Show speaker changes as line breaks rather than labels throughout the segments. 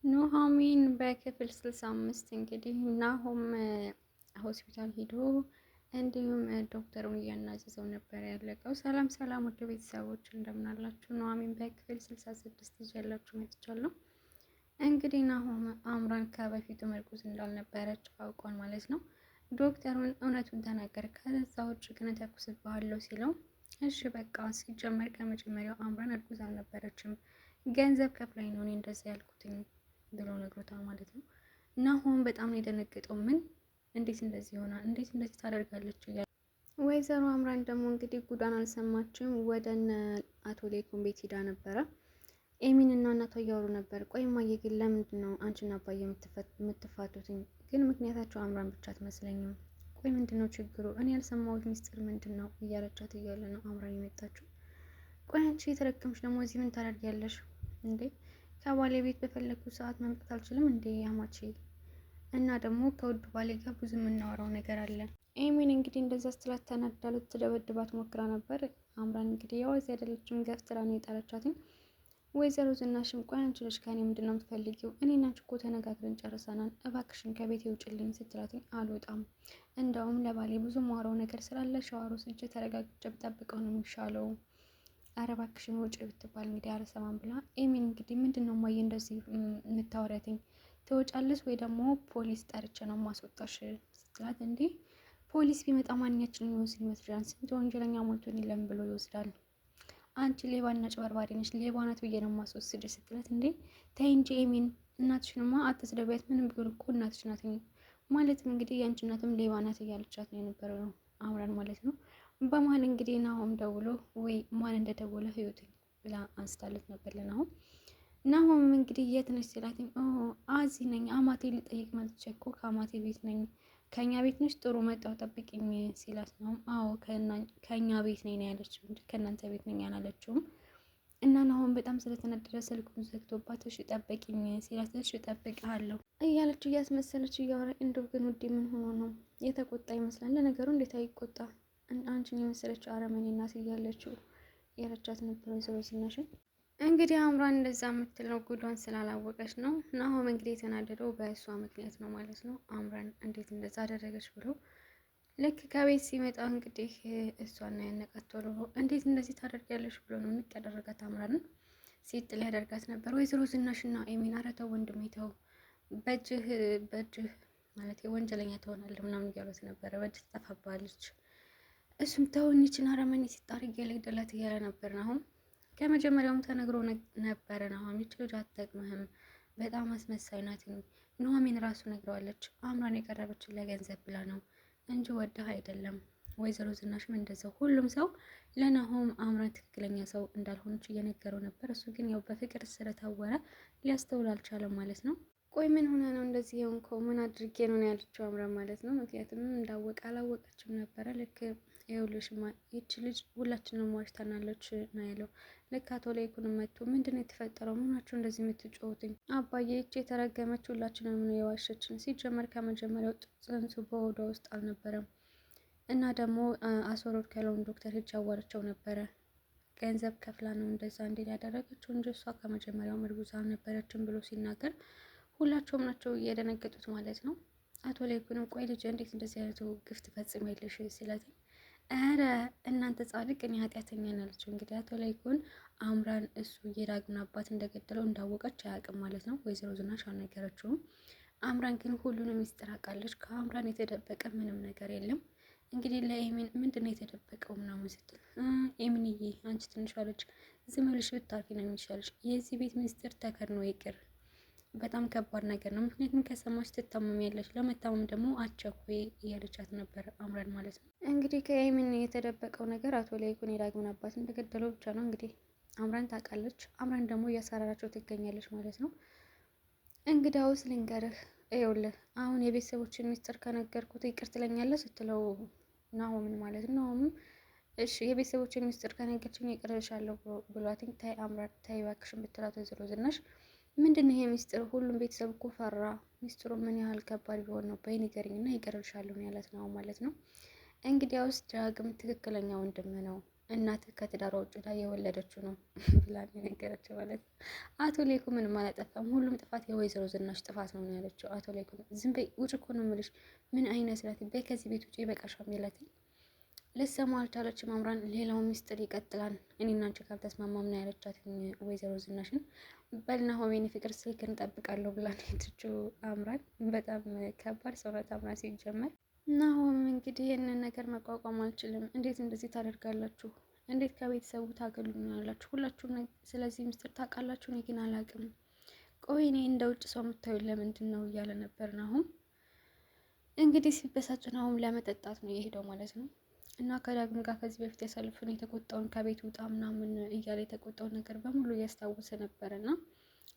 ኑሐሚን በክፍል 65 እንግዲህ ናሆም ሆስፒታል ሄዶ እንዲሁም ዶክተሩን እያናዘዘው ነበር ያለቀው። ሰላም ሰላም፣ ወደ ቤተሰቦች እንደምናላችሁ ኑሐሚን በክፍል 66 ይዤላችሁ መጥቻለሁ። እንግዲህ ናሆም አምራን ከበፊቱ እርጉዝ እንዳልነበረች አውቋል ማለት ነው። ዶክተሩን እውነቱን ተናገር፣ ከዛ ውጭ ግን እተኩስብሃለሁ ሲለው እሺ በቃ ሲጀመር ከመጀመሪያው አምራን እርጉዝ አልነበረችም፣ ገንዘብ ከፍላኝ ነው እኔ እንደዚህ ያልኩትኝ ብሎ ነግሮታል ማለት ነው። እና አሁን በጣም ነው የደነገጠው። ምን እንዴት እንደዚህ ይሆናል? እንዴት እንደዚህ ታደርጋለች እያለ ወይዘሮ አምራን ደግሞ እንግዲህ ጉዳን አልሰማችም። ወደነ አቶ ሌኩን ቤት ሄዳ ነበረ። ኤሚን እና እናቷ እያወሩ ነበር። ቆይ እማዬ ግን ለምንድን ነው አንቺና አባዬ የምትፋቱትኝ? ግን ምክንያታቸው አምራን ብቻ አትመስለኝም። ቆይ ምንድን ነው ችግሩ? እኔ ያልሰማሁት ሚስጥር ምንድን ነው እያለቻት እያለ ነው አምራን የመጣችው። ቆይ አንቺ የተረከምሽ ደግሞ እዚህ ምን ታደርጊያለሽ እንዴ? ከባለቤት በፈለግኩት ሰዓት መምጣት አልችልም እንዴ ያማቼ? እና ደግሞ ከውድ ባሌ ጋር ብዙ የምናወራው ነገር አለ። ኤሚን እንግዲህ እንደዛ ስትላት ተናዳ ልትደበድባት ሞክራ ነበር። አምራን እንግዲህ ያው እዚህ አይደለችም ገፍትራ ነው የጣለቻትኝ። ወይዘሮ ዝናሽም ቆይ አንቺ ልጅ ከእኔ ምንድን ነው የምትፈልጊው? እኔና አንቺ እኮ ተነጋግረን ጨርሰናል፣ እባክሽን ከቤት ውጭልኝ ስትላትኝ አልወጣም፣ እንደውም ለባሌ ብዙ ማወራው ነገር ስላለ ሸዋሮ ስጄ ተረጋግጬ ብጠብቀው ነው የሚሻለው፣ አረ እባክሽን ውጭ ብትባል እንግዲህ አልሰማም ብላ ኤሚን እንግዲህ ምንድን ነው እማዬ እንደዚህ የምታወሪያትኝ? ትወጫለሽ ወይ ደግሞ ፖሊስ ጠርቼ ነው ማስወጣሽ ስትላት፣ እንዲህ ፖሊስ ቢመጣ ማንኛችንን የሚወስድ ይመስላል? ስንት ወንጀለኛ ሞልቶን የለም ብሎ ይወስዳል። አንቺ ሌባና ጨበርባሪ ነሽ፣ ሌባ ናት ብዬ ነው ማስወስድ ስትላት፣ እንዴ ተይ እንጂ ኤሚን፣ እናትሽንማ አትስደቢያት፣ ምንም ቢሆን እኮ እናትሽ ናት። ማለትም እንግዲህ የአንቺ እናትም ሌባ ናት እያለቻት ነው የነበረው አምራን ማለት ነው። በመሀል እንግዲህ ናሆም ደውሎ ወይ ማን እንደደወለ ህይወትኝ ብላ አንስታለት ነበር ለናሆም። ናሆም እንግዲህ የት ነሽ ሲላትኝ አዚ ነኝ አማቴ ልጠይቅ መጥቼ እኮ ከአማቴ ቤት ነኝ። ከኛ ቤት ነሽ? ጥሩ መጣው ጠብቂኝ ሲላት ነው አዎ ከኛ ቤት ነኝ ነው ያለችው እንጂ ከእናንተ ቤት ነኝ አላለችውም። እና ናሆም በጣም ስለተነደረ ስልኩን ዘግቶባት እሺ ጠብቂኝ ሲላት እሺ እጠብቅሃለሁ እያለች እያስመሰለች እያወራ እንደው ግን ውዴ ምን ሆኖ ነው? የተቆጣ ይመስላል። ለነገሩ እንዴት አይቆጣ? አንቺን የመሰለች አረመኔ እናት እያለችው የረቻት ነበር ወይዘሮ ዝናሽን። እንግዲህ አምራን እንደዛ የምትለው ጉዷን ስላላወቀች ነው። ናሆም እንግዲህ የተናደደው በእሷ ምክንያት ነው ማለት ነው። አምራን እንዴት እንደዛ አደረገች ብሎ ልክ ከቤት ሲመጣ እንግዲህ እሷን ነው ያነቃት። ቶሎ እንዴት እንደዚህ ታደርጊያለሽ ብሎ ነው ንቅ ያደረጋት። አምራንን ሲጥ ሊያደርጋት ነበር። ወይዘሮ ዝናሽና ኤሚን ኧረ ተው ወንድሜ ተው፣ በእጅህ ማለት ወንጀለኛ ትሆናለህ ምናምን እያሉት ነበረ። በእጅህ ትጠፋባለች። እሱም ተውን ይችን አረመኔ ሲጣርግ ልግደላት እያለ ነበር። አሁን ከመጀመሪያውም ተነግሮ ነበረ። አሁን ይች ልጅ አትጠቅምህም፣ በጣም አስመሳይ ናት። ኑሐሚን ራሱ ነግረዋለች። አምራን የቀረበችን ለገንዘብ ብላ ነው እንጂ ወደህ አይደለም። ወይዘሮ ዝናሽም እንደዛው። ሁሉም ሰው ለናሆም አምራን ትክክለኛ ሰው እንዳልሆነች እየነገረው ነበር። እሱ ግን ያው በፍቅር ስለታወረ ሊያስተውል አልቻለም ማለት ነው። ቆይ ምን ሆነ ነው እንደዚህ የሆንከው? ምን አድርጌ ነው ያለችው አምራን ማለት ነው። ምክንያቱም እንዳወቀ አላወቀችም ነበረ። ልክ ይኸውልሽ ይቺ ልጅ ሁላችንም ዋሽታናለች ነው ያለው። ልክ አቶ ላይኩንም መጥቶ ምንድን ነው የተፈጠረው? ምናቸው እንደዚህ የምትጫወትኝ? አባዬ ይቺ የተረገመች ሁላችንም ነው የዋሸችን። ሲጀመር ከመጀመሪያው ጽንሱ በሆዷ ውስጥ አልነበረም። እና ደግሞ አስወረድ ያለውን ዶክተር ሄጅ አዋርቸው ነበረ። ገንዘብ ከፍላ ነው እንደዛ እንዴት ያደረገችው እንጂ እሷ ከመጀመሪያው እርጉዝ አልነበረችም ብሎ ሲናገር ሁላቸውም ናቸው እየደነገጡት ማለት ነው። አቶ ላይኩንም ቆይ ልጅ እንዴት እንደዚህ አይነቱ ግፍ ትፈጽሚያለሽ ሲላት፣ ኧረ እናንተ ጻድቅ እኔ ኃጢአተኛ ናለችው። እንግዲህ አቶ ላይኩን አምራን እሱ የዳግም አባት እንደገደለው እንዳወቀች አያውቅም ማለት ነው። ወይዘሮ ዝናሽ አልነገረችውም። አምራን ግን ሁሉንም ሚስጥር አውቃለች። ከአምራን የተደበቀ ምንም ነገር የለም። እንግዲህ ለኤሚን ምንድን ነው የተደበቀው ምናምን ስትል፣ ኤሚንዬ አንቺ ትንሿ ልጅ ዝም ብለሽ ብታርፊ ነው የሚሻልሽ። የዚህ ቤት ሚስጥር ተከድኖ ይቅር። በጣም ከባድ ነገር ነው። ምክንያቱም ከሰማች ትታመሚያለሽ፣ ለመታመም ደግሞ አቸኩይ እያለቻት ነበር አምራን ማለት ነው። እንግዲህ ከኤሚን የተደበቀው ነገር አቶ ላይኩን የዳግምን አባት እንደገደለው ብቻ ነው። እንግዲህ አምራን ታውቃለች። አምራን ደግሞ እያሳራራቸው ትገኛለች ማለት ነው። እንግዳውስ ልንገርህ፣ ይኸውልህ አሁን የቤተሰቦችን ሚስጥር ከነገርኩት ይቅር ትለኛለህ ስትለው ናሆምን ማለት ነው። ናሆምም እሺ የቤተሰቦችን ሚስጥር ከነገርችኝ ይቅር እልሻለሁ ብሏትኝ፣ ታይ አምራን ታይ እባክሽን ብትላት ወይዘሮ ዝናሽ ምንድን ነው ይሄ ሚስጥር? ሁሉም ቤተሰብ እኮ ፈራ። ሚስጥሩ ምን ያህል ከባድ ቢሆን ነው? በይ ንገሪኝና ይቅር እልሻለሁ ያላት ነው ማለት ነው። እንግዲያውስ ዳግም ትክክለኛ ወንድም ነው እናትህ ከትዳሯ ውጭ ላይ የወለደችው ነው ብላ የነገረችው ማለት ነው። አቶ ሌኩ ምንም አላጠፋም፣ ሁሉም ጥፋት የወይዘሮ ዝናሽ ጥፋት ነው ያለችው። አቶ ሌኩ ዝም በይ ውጭ እኮ ነው የምልሽ፣ ምን አይነት ላት በይ ከዚህ ቤት ውጭ ይበቃሻል ሚላት ልትሰማ አልቻለችም። አምራን ሌላው ሚስጥር ይቀጥላል፣ እኔና አንቺ ካልተስማማም ነው ያለቻት ወይዘሮ ዝናሽን። በልናሆሜን ፍቅር ስልክ እንጠብቃለሁ ብላ ሄደችው አምራን። በጣም ከባድ ሰውነት አምራን ሲጀመር ናሆም እንግዲህ ይህንን ነገር መቋቋም አልችልም፣ እንዴት እንደዚህ ታደርጋላችሁ? እንዴት ከቤተሰቡ ታገሉኛላችሁ? ሁላችሁም ስለዚህ ምስጢር ታውቃላችሁ፣ እኔ ግን አላውቅም። ቆይ እኔ እንደ ውጭ ሰው የምታዩኝ ለምንድን ነው እያለ ነበር ናሆም። እንግዲህ ሲበሳጭ ናሆም ለመጠጣት ነው የሄደው ማለት ነው። እና ከዳግም ጋር ከዚህ በፊት ያሳልፉን የተቆጣውን ከቤት ውጣ ምናምን እያለ የተቆጣውን ነገር በሙሉ እያስታወሰ ነበረ እና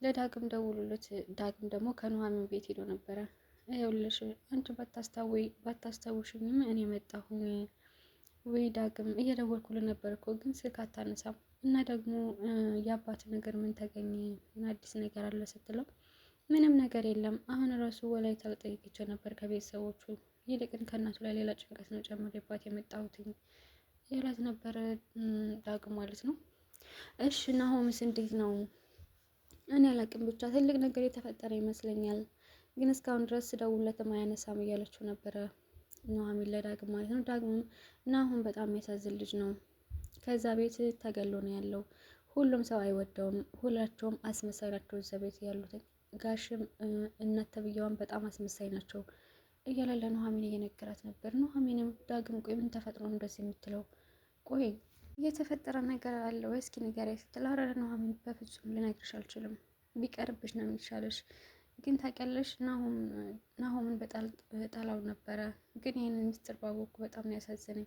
ለዳግም ደውሉለት። ዳግም ደግሞ ከኑሐሚን ቤት ሄዶ ነበረ። ይኸውልሽ አንቺ ባታስታውሽኝም እኔ መጣሁኝ ወይ ዳግም እየደወልኩልህ ነበር እኮ ግን ስልክ አታነሳም። እና ደግሞ የአባት ነገር ምን ተገኘ? ምን አዲስ ነገር አለ ስትለው ምንም ነገር የለም። አሁን ራሱ ወላይታ ልጠይቅቸው ነበር ከቤተሰቦቹ ይልቅን ከእናቱ ላይ ሌላ ጭንቀት ነው ጨምሬባት የመጣሁትኝ ይላት ነበረ ዳግም ማለት ነው። እሺ ናሆምስ እንዴት ነው? እኔ አላቅም ብቻ ትልቅ ነገር የተፈጠረ ይመስለኛል ግን እስካሁን ድረስ ስደውልለትም አያነሳም እያለችው ነበረ ኑሐሚን ለዳግም ማለት ነው። ዳግም ናሆም በጣም የሚያሳዝን ልጅ ነው። ከዛ ቤት ተገሎ ነው ያለው። ሁሉም ሰው አይወደውም። ሁላቸውም አስመሳይ ናቸው እዛ ቤት ያሉት። ጋሽም እናት ተብዬዋን በጣም አስመሳይ ናቸው እያለ ለኑሐሚን እየነገራት ነበር። ኑሐሚንም ዳግም ቆይ ምን ተፈጥሮ እንደዚህ የምትለው? ቆይ እየተፈጠረ ነገር አለ ወይ እስኪ ንገሪኝ ስትል ኧረ ኑሐሚን በፍጹም ልነግርሽ አልችልም፣ ቢቀርብሽ ነው የሚሻለሽ ግን ታውቂያለሽ ናሆምን በጣላው ነበረ። ግን ይህንን ምስጢር ባወቅኩ በጣም ነው ያሳዘነኝ።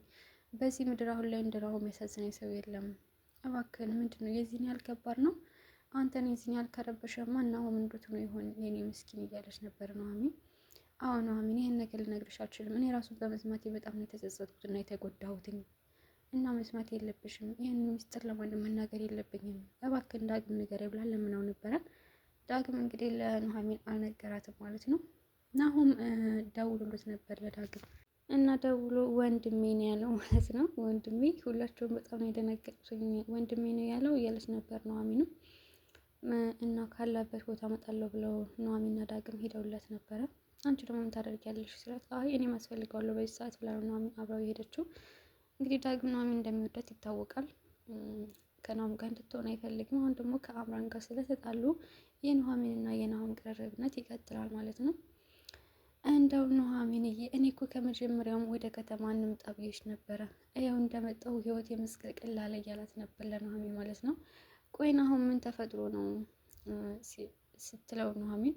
በዚህ ምድር አሁን ላይ እንደ ናሆም ያሳዘነኝ ሰው የለም። እባክህን ምንድን ነው የዚህን ያህል ከባድ ነው? አንተን የዚህን ያህል ከረበሸማ ናሆም እንዴት ነው ይሆን የኔ ምስኪን እያለች ነበር ኑሐሚን። አዎ ኑሐሚን ይህን ነገር ልነግርሽ አልችልም። እኔ ራሱ በመስማቴ በጣም ነው የተጸጸትኩት እና የተጎዳሁትኝ እና መስማት የለብሽም ይህን ምስጢር ለማንም መናገር የለብኝም እባክህን ዳግም ንገረኝ ብላ ለምነው ነበረ። ዳግም እንግዲህ ለኑሐሚን አልነገራትም ማለት ነው። ናሆም ደውሎለት ነበር ለዳግም እና ደውሎ ወንድሜ ነው ያለው ማለት ነው። ወንድሜ ሁላቸውም በጣም ነው የደነገጡት። ወንድሜ ነው ያለው እያለች ነበር ኑሐሚንም እና ካለበት ቦታ እመጣለሁ ብለው ኑሐሚንና ዳግም ሄደውለት ነበረ። አንቺ ደግሞ ምን ታደርጊያለሽ ስላት አይ እኔም አስፈልገዋለሁ በዚህ ሰዓት ብላ ነው ኑሐሚን አብረው የሄደችው። እንግዲህ ዳግም ኑሐሚን እንደሚወዳት ይታወቃል። ከናሆም ጋር እንድትሆን አይፈልግም። አሁን ደግሞ ከአምራን ጋር ስለተጣሉ የኑሐሚን እና የናሆም ቅርርብነት ይቀጥላል ማለት ነው። እንደው ኑሐሚንዬ እኔ እኮ ከመጀመሪያውም ወደ ከተማ እንምጣ ብዬሽ ነበረ፣ ይኸው እንደመጣሁ ህይወት የመስቀልቅል አለ እያላት ነበር ለኑሐሚን ማለት ነው። ቆይ ናሆም ምን ተፈጥሮ ነው ስትለው ኑሐሚን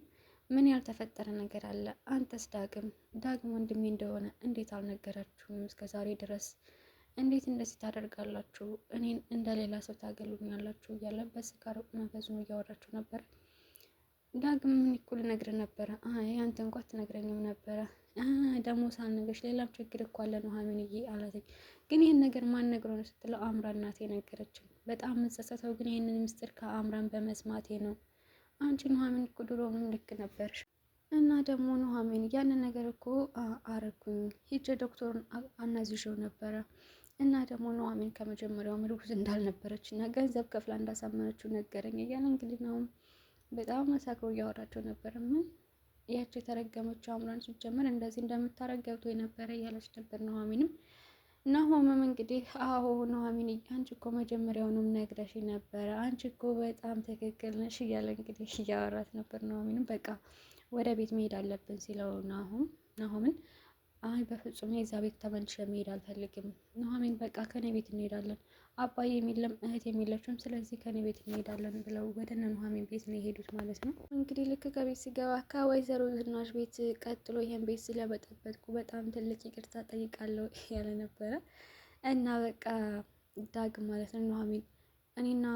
ምን ያልተፈጠረ ነገር አለ? አንተስ ዳግም ወንድሜ እንደሆነ እንዴት አልነገራችሁም እስከ ዛሬ ድረስ? እንዴት እንደዚህ ታደርጋላችሁ? እኔን እንደሌላ ሰው ታገሉኛላችሁ እያለ በስካር መንፈሱን እያወራችሁ ነበር። ዳግም ምን እኮ ልነግርህ ነበረ። አይ አንተ እንኳን አትነግረኝም ነበረ ደግሞ ሳልነግርሽ ሌላም ችግር እኮ አለ ኑሐሚንዬ አላትኝ። ግን ይህን ነገር ማን ነግሮ ነው ስትለው አምራን እናቴ ነገረችኝ። በጣም የምጸጸተው ግን ይህንን ምስጢር ከአምራን በመስማቴ ነው። አንቺ ኑሐሚን እኮ ድሮውንም ልክ ነበርሽ። እና ደግሞ ኑሐሚን ያንን ነገር እኮ አረኩኝ ሂጄ ዶክተሩን አናዝዤው ነበረ እና ደግሞ ኑሐሚን ከመጀመሪያው እርጉዝ እንዳልነበረች እና ገንዘብ ከፍላ እንዳሳመነችው ነገረኝ እያለ እንግዲህ ነው በጣም መሳክሮ እያወራቸው ነበር። ምን ያቺ የተረገመችው አምራን ሲጀመር እንደዚህ እንደምታረግ ገብቶ የነበረ እያለች ነበር ኑሐሚንም። ናሆምም እንግዲህ አዎ ኑሐሚን አንቺ እኮ መጀመሪያውንም ነግረሽ ነበረ፣ አንቺ እኮ በጣም ትክክል ነሽ እያለ እንግዲህ እያወራት ነበር። ኑሐሚንም በቃ ወደ ቤት መሄድ አለብን ሲለው ናሆምን አይ በፍጹም እኔ እዛ ቤት ተመልሼ መሄድ አልፈልግም። ኑሐሚን በቃ ከኔ ቤት እንሄዳለን፣ አባዬ የሚለም እህት የሚለችም ስለዚህ ከኔ ቤት እንሄዳለን ብለው ወደ ኑሐሚን ቤት ነው የሄዱት ማለት ነው። እንግዲህ ልክ ከቤት ሲገባ ከወይዘሮ ዝናሽ ቤት ቀጥሎ ይሄን ቤት ስለበጠበጥኩ በጣም ትልቅ ይቅርታ ጠይቃለሁ ያለ ነበረ እና በቃ ዳግም ማለት ነው ኑሐሚን እኔና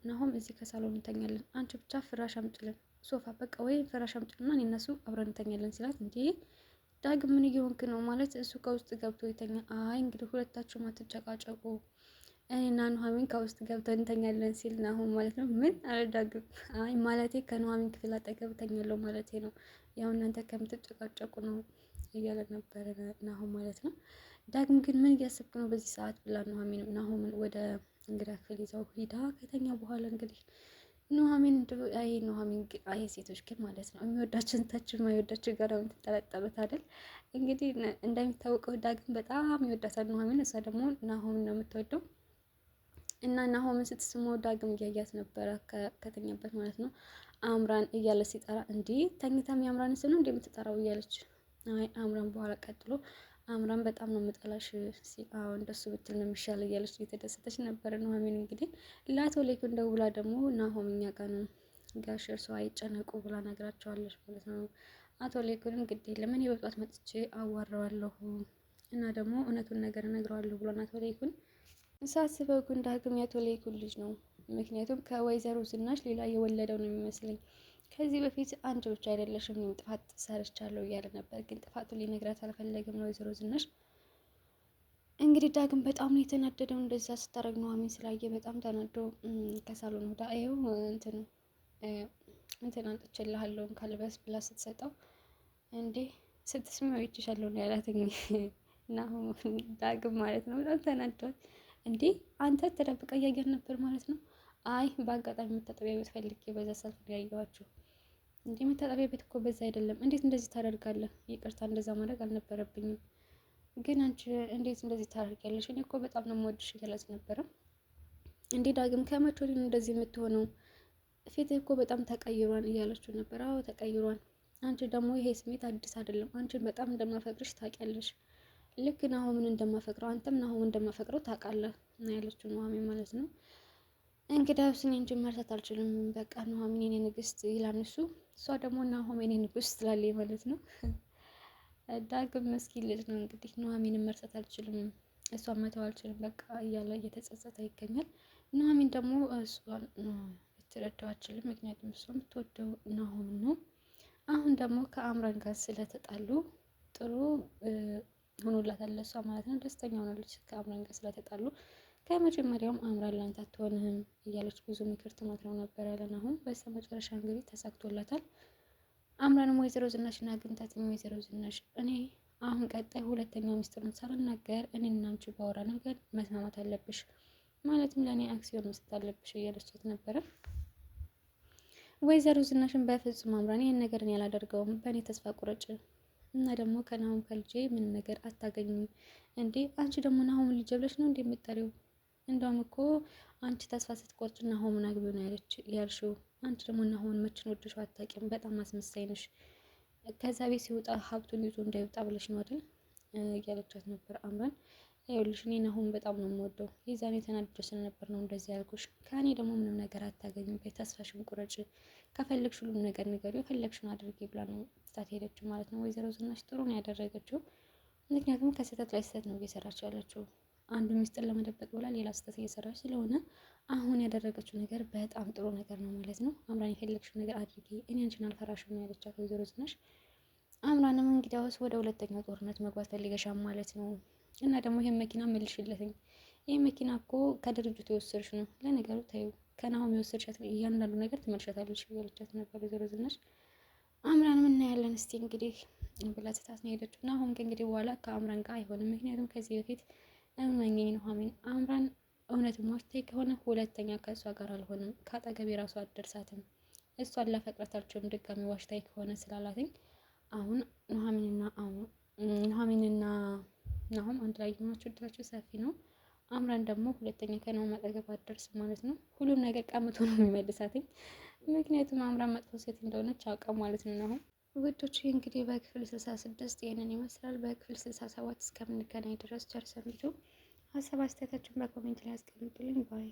ናሆም እዚህ ከሳሎን እንተኛለን፣ አንቺ ብቻ ፍራሽ አምጪልን ሶፋ በቃ ወይ ፍራሽ አምጪልና እኔ እነሱ አብረን እንተኛለን ሲላት እንዴ ዳግም ምን እየሆንክ ነው ማለት እሱ ከውስጥ ገብቶ ይተኛ። አይ እንግዲህ ሁለታችሁ አትጨቃጨቁ እኔና ኑሐሚን ከውስጥ ገብተን እንተኛለን ሲል ናሆም ማለት ነው። ምን አለ ዳግም አይ ማለቴ ከኑሐሚን ክፍል አጠገብ ተኛለሁ ማለቴ ነው፣ ያው እናንተ ከምትጨቃጨቁ ነው እያለ ነበረ ናሆም ማለት ነው። ዳግም ግን ምን እያሰብክ ነው በዚህ ሰዓት ብላ ናሆምን ወደ እንግዳ ክፍል ይዘው ሂዳ ከተኛ በኋላ እንግዲህ ኑሐሚን አይ ሴቶች ግን ማለት ነው የሚወዳችን ታች የማይወዳችን ጋር የምትጠለጠሉት አይደል? እንግዲህ እንደሚታወቀው ዳግም በጣም ይወዳታል ኑሐሚን፣ እሷ ደግሞ ናሆምን ነው የምትወደው። እና ናሆምን ስትስመው ዳግም እያያት ነበረ ከተኛበት ማለት ነው። አምራን እያለ ሲጠራ እንዲህ ተኝታም የአምራን ስም ነው እንደምትጠራው እያለች አይ አምራን በኋላ ቀጥሎ አምራን በጣም ነው የምጠላሽ አዎ እንደሱ ብትል ነው የሚሻል እያለች እየተደሰተች ነበረ። ኑሐሚን እንግዲህ ለአቶ ሌኩን ደውላ ደግሞ ናሆም እኛ ጋር ነው ጋሽ እርሶ አይጨነቁ ብላ ነግራቸዋለች ማለት ነው። አቶ ሌኩንም ግድ የለም እኔ በጧት መጥቼ አዋራዋለሁ እና ደግሞ እውነቱን ነገር እነግረዋለሁ ብሏን አቶ ሌኩን ሳስበው ግን ዳግም የአቶ ሌኩን ልጅ ነው። ምክንያቱም ከወይዘሮ ዝናሽ ሌላ የወለደው ነው የሚመስለኝ። ከዚህ በፊት አንቺ ብቻ አይደለሽም እኔም ጥፋት ሰርቻለሁ እያለ ነበር። ግን ጥፋቱን ሊነግራት አልፈለግም ለወይዘሮ ዝናሽ። እንግዲህ ዳግም በጣም ነው የተናደደው። እንደዛ ስታደርግ ኑሐሚን ስላየ በጣም ተናዶ ከሳሎን ወዳ ይኸው እንትን አንጥቼልሃለሁ ካልበስ ብላ ስትሰጠው እንዴ ስትስሚው ይችሻለሁ ነው ያላት። እና ዳግም ማለት ነው በጣም ተናዷል። እንዴ አንተ ተደብቀ እያየን ነበር ማለት ነው? አይ በአጋጣሚ መታጠቢያ ቤት ፈልጌ በዛ ሰልፍ ነው ያየኋችሁ። እንዴ መታጠቢያ ቤት እኮ በዛ አይደለም፣ እንዴት እንደዚህ ታደርጋለህ? ይቅርታ እንደዛ ማድረግ አልነበረብኝም፣ ግን አንቺ እንዴት እንደዚህ ታደርጊያለሽ? እኔ እኮ በጣም ነው የምወድሽ እያለች ነበረ። እንዴ ዳግም ከመቼ ወዲህ ነው እንደዚህ የምትሆነው? ፊትህ እኮ በጣም ተቀይሯል እያለችው ነበር። አዎ ተቀይሯል። አንቺ ደግሞ ይሄ ስሜት አዲስ አይደለም። አንቺን በጣም እንደማፈቅርሽ ታውቂያለሽ። ልክ ናሆምን እንደማፈቅረው አንተም ናሆምን እንደማፈቅረው ታውቃለህ እና ያለችው ኑሐሚን ማለት ነው። እንግዲያውስ እኔ እንጂ መርሳት አልችልም። በቃ ኑሐሚን የኔ ንግስት ይላል እሱ። እሷ ደግሞ ናሆም የኔ ንጉስ ትላለች ማለት ነው። ዳግም መስኪን ልጅ ነው እንግዲህ ኑሐሚንን መርሳት አልችልም፣ እሷን መተው አልችልም በቃ እያለ እየተጸጸተ ይገኛል። ኑሐሚን ደግሞ እሷን ልትረዳው አትችልም፣ ምክንያቱም እሷ የምትወደው ናሆምን ነው። አሁን ደግሞ ከአምራን ጋር ስለተጣሉ ጥሩ ሆኖላታል ለእሷ ማለት ነው። ደስተኛ ሆናለች ከአምራን ጋር ስለተጣሉ። ከመጀመሪያውም አምራን ላንተ አትሆንህም እያለች ብዙ ምክር ትመክረው ነበር ያለን። አሁን በስተመጨረሻ እንግዲህ ተሳክቶላታል። አምራንም ወይዘሮ ዝናሽን አግኝታት ወይዘሮ ዝናሽ እኔ አሁን ቀጣይ ሁለተኛው ሚስጥሩን ሳልናገር እኔና አንቺ ባወራ ነገር መስማማት አለብሽ፣ ማለትም ለእኔ አክሲዮን መስጠት አለብሽ እያለቻት ነበረ። ወይዘሮ ዝናሽን በፍጹም አምራን ይህን ነገር እኔ አላደርገውም፣ በእኔ ተስፋ ቁረጭ እና ደግሞ ከናሆም ከልጄ ምንም ነገር አታገኝም። እንዴ አንቺ ደግሞ ናሆም ልጅ ብለሽ ነው እንዴ የምትጠሪው? እንደውም እኮ አንቺ ተስፋ ስትቆርጭ ናሆምን አግቢው ነው ያልሽው። አንቺ ደግሞ ናሆምን መችን ወደሽው አታውቂም፣ በጣም አስመሳይ ነሽ። ከዛ ቤት ሲወጣ ሀብቱን ይዞ እንዳይወጣ ብለሽ ነው አይደል እያለቻት ነበር አምራን። ይኸውልሽ እኔ ናሆምን በጣም ነው የምወደው፣ የዛኔ ተናድጄ ስለነበር ነው እንደዚህ ያልኩሽ። ከእኔ ደግሞ ምንም ነገር አታገኝም፣ ተስፋሽን ቁረጭ፣ ከፈለግሽ ሁሉም ነገር ንገሪው፣ የፈለግሽውን አድርጊ ብላ ነው ትታት ሄደችው ማለት ነው። ወይዘሮ ዝናሽ ጥሩ ነው ያደረገችው፣ ምክንያቱም ከስህተት ላይ ስህተት ነው እየሰራች ያለችው። አንዱ ሚስጥር ለመደበቅ ብላ ሌላ ስህተት እየሰራች ስለሆነ አሁን ያደረገችው ነገር በጣም ጥሩ ነገር ነው ማለት ነው። አምራን የፈለግሽው ነገር አድርጊ፣ እኔ አንቺን አልፈራሽም ነው ያለቻት ወይዘሮ ዝናሽ። አምራንም እንግዲያውስ ወደ ሁለተኛው ጦርነት መግባት ፈልገሻል ማለት ነው እና ደግሞ ይሄን መኪና መልሽለትኝ። ይህ መኪና እኮ ከድርጅቱ የወሰድሽ ነው። ለነገሩ ታዩ ከናሆም የወሰድሻት እያንዳንዱ ነገር ትመልሻታለሽ እያለቻት ነበር ወይዘሮ ዝናሽ። አምራንም እናያለን እስቲ እንግዲህ ብላ ትታት ነው የሄደችው። ናሆም ከእንግዲህ በኋላ ከአምራን ጋር አይሆንም። ምክንያቱም ከዚህ በፊት እመኘኝ ኑሐሚን፣ አምራን እውነት ዋሽታኝ ከሆነ ሁለተኛ ከእሷ ጋር አልሆንም፣ ከአጠገቤ ራሱ አትደርሳትም፣ እሷን ላፈቅራት አልችልም ድጋሚ ዋሽታኝ ከሆነ ስላላትኝ አሁን ኑሐሚንና ናሆም አንድ ላይ የሆናቸው እድላቸው ሰፊ ነው። አምራን ደግሞ ሁለተኛ ከናሆም አጠገብ አትደርስም ማለት ነው። ሁሉም ነገር ቀምቶ ነው የሚመልሳትኝ። ምክንያቱም አምራን መጥፎ ሴት እንደሆነች አውቀው ማለት ነው። ናሆም ውዶች እንግዲህ በክፍል 66 ይህንን ይመስላል። በክፍል 67 እስከምንገናኝ ድረስ ቸር ሰንብቱ። ሀሳብ አስተያየታችሁን በኮሜንት ላይ አስቀምጡልኝ ባይ